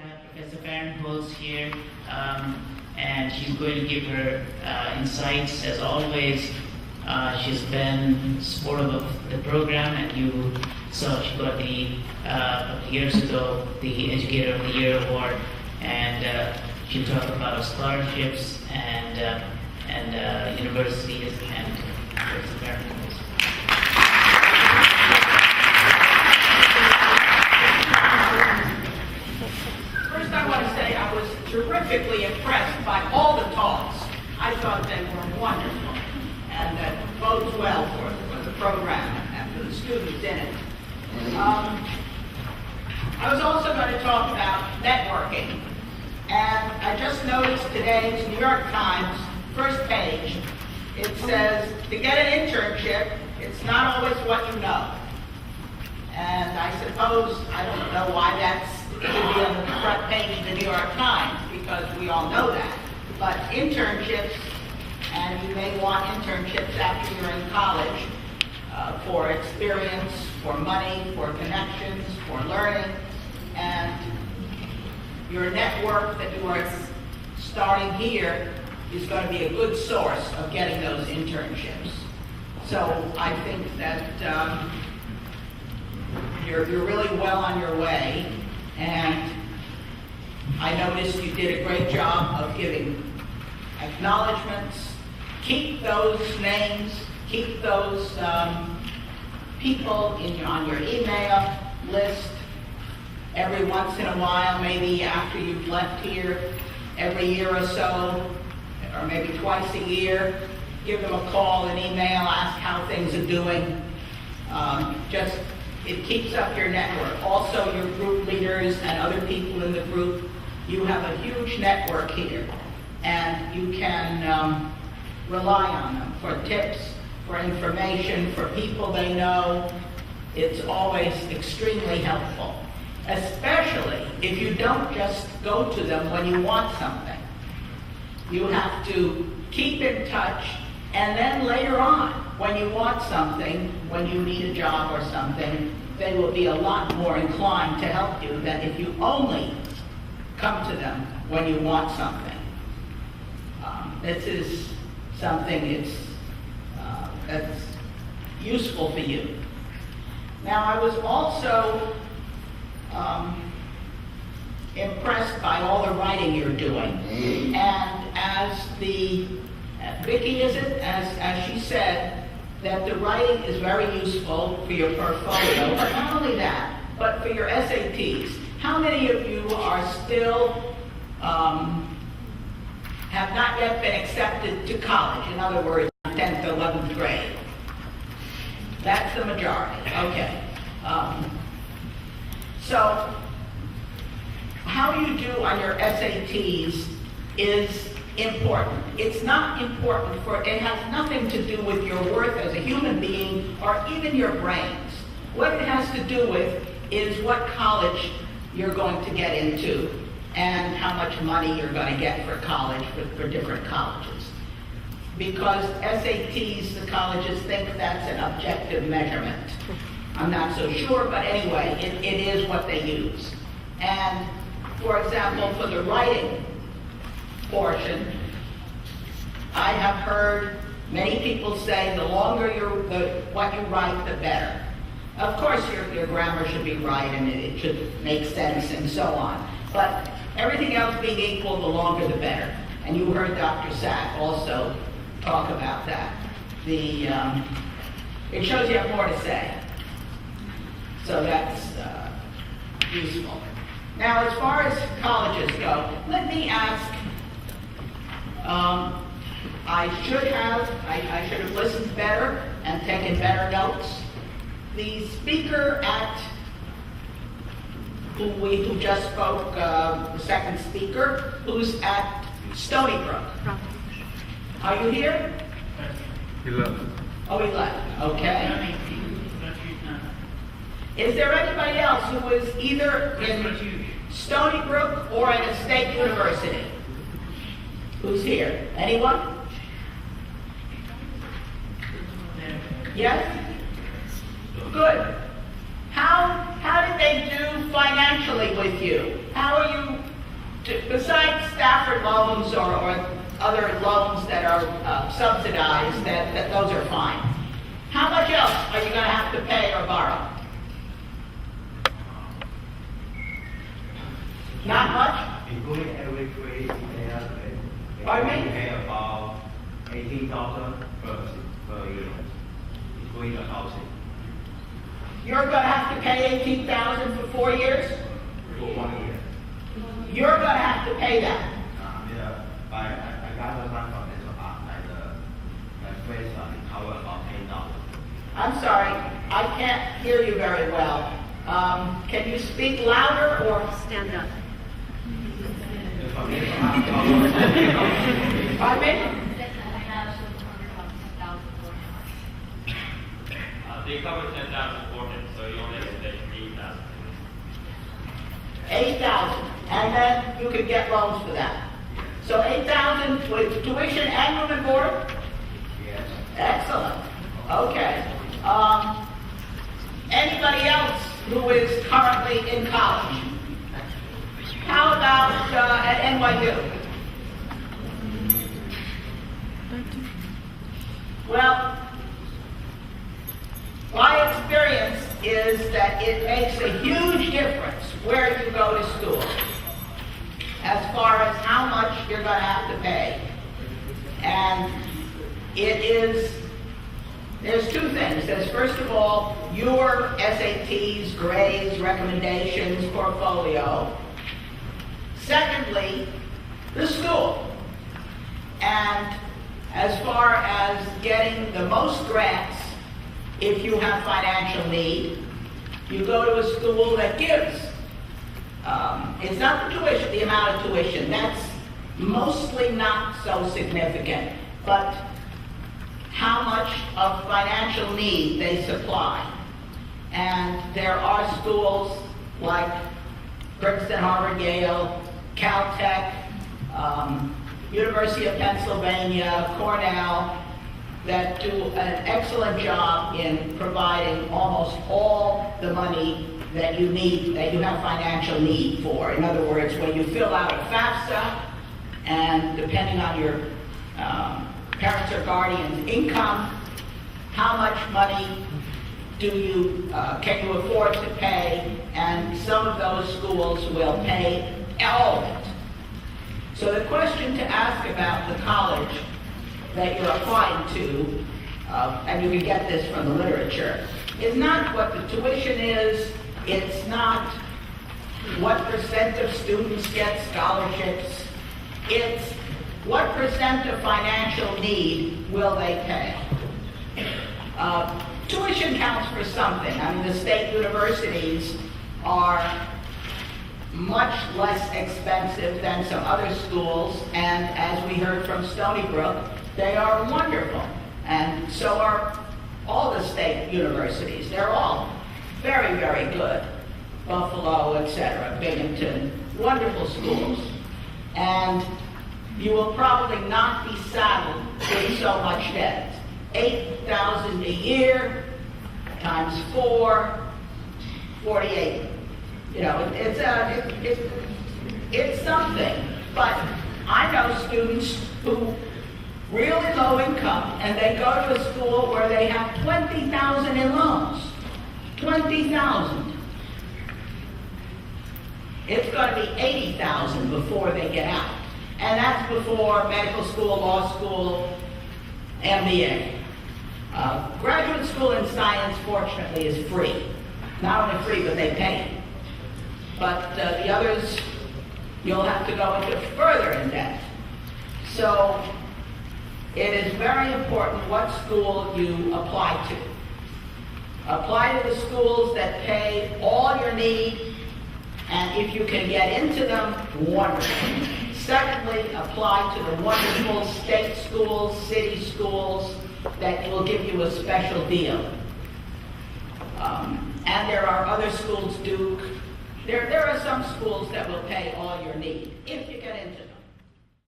have Professor Fahrenholtz here, and she's going to give her insights. As always, she's been supportive of the program, and you saw she got years ago the Educator of the Year award, and she'll talk about scholarships and universities and Professor Fahrenholtz. First, I want to say I was terrifically impressed by all the talks. I thought they were wonderful, and that bodes well for the program and for the students in it. I was also going to talk about networking, and I just noticed today's New York Times first page. It says, to get an internship, it's not always what you know. And I suppose, I don't know why that's should be on the front page of the New York Times, because we all know that. But internships, and you may want internships after you're in college, for experience, for money, for connections, for learning, and your network that you are starting here is going to be a good source of getting those internships. So I think that you're really well on your way, and I noticed you did a great job of giving acknowledgments. Keep those names, keep those people on your email list. Every once in a while, maybe after you've left here, every year or so, or maybe twice a year, give them a call, an email, ask how things are doing. It keeps up your network. Also, your group leaders and other people in the group, you have a huge network here, and you can rely on them for tips, for information, for people they know. It's always extremely helpful, especially if you don't just go to them when you want something. You have to keep in touch, and then later on, when you want something, when you need a job or something, they will be a lot more inclined to help you than if you only come to them when you want something. This is something that's useful for you. Now, I was also impressed by all the writing you're doing. And as Vicki, as she said, that the writing is very useful for your portfolio, but not only that, but for your SATs. How many of you are still, have not yet been accepted to college? In other words, 10th, 11th grade. That's the majority, okay. So, how you do on your SATs is important. It's not important it has nothing to do with your worth as a human being or even your brains. What it has to do with is what college you're going to get into and how much money you're going to get for college, for different colleges. Because SATs, the colleges think that's an objective measurement. I'm not so sure, but anyway, it is what they use. And for example, for the writing portion, I have heard many people say the longer what you write, the better. Of course, your grammar should be right and it should make sense and so on. But everything else being equal, the longer the better. And you heard Dr. Sack also talk about that. It shows you have more to say. So that's useful. Now, as far as colleges go, let me ask, I should have listened better and taken better notes. The speaker who just spoke, the second speaker, who's at Stony Brook. Are you here? He left. Oh, he left, okay. Is there anybody else who is either in Stony Brook or at a state university? Who's here? Anyone? Yes? Good. How did did they do financially with you? How are you, besides Stafford loans or other loans that are subsidized, that those are fine. How much else are you going to have to pay or borrow? Not much? Including every grade, Pardon me? pay about 18,000 per year, including the housing. You're going to have to pay $18,000 for 4 years? For 1 year. You're going to have to pay that. Yeah, but I got the grant from this like place cover about 10,000. I'm sorry, I can't hear you very well. Can you speak louder or Stand up. pardon me? They cover 10,000 for him, so you only have to pay 8,000. 8,000, and then you could get loans for that. So 8,000 with tuition and room and board? Yes. Excellent. Okay. Anybody else who is currently in college? How about at NYU? Well, my experience is that it makes a huge difference where you go to school as far as how much you're going to have to pay. And there's two things. There's first of all, your SATs, grades, recommendations, portfolio. Secondly, the school. And as far as getting the most grants, if you have financial need, you go to a school that gives. It's not the tuition, the amount of tuition. That's mostly not so significant. But how much of financial need they supply. And there are schools like Princeton, Harvard, Yale, Caltech, University of Pennsylvania, Cornell, that do an excellent job in providing almost all the money that you need, that you have financial need for. In other words, when you fill out a FAFSA, and depending on your parents or guardians' income, how much money can you afford to pay, and some of those schools will pay all of it. So the question to ask about the college that you're applying to, and you can get this from the literature, is not what the tuition is, it's not what percent of students get scholarships, it's what percent of financial need will they pay. Tuition counts for something. I mean, the state universities are much less expensive than some other schools, and as we heard from Stony Brook, they are wonderful. And so are all the state universities. They're all very, very good. Buffalo, etc., Binghamton, wonderful schools. And you will probably not be saddled with so much debt. $8,000 a year times 4, 48. You know, it's something. But I know students who really low income, and they go to a school where they have $20,000 in loans. $20,000. It's going to be $80,000 before they get out. And that's before medical school, law school, MBA. Graduate school in science, fortunately, is free. Not only free, but they pay. But the others, you'll have to go into further in debt. So it is very important what school you apply to. Apply to the schools that pay all your need, and if you can get into them, wonderful. Secondly, apply to the wonderful state schools, city schools that will give you a special deal. And there are other schools, Duke. There are some schools that will pay all your need, if you get into them.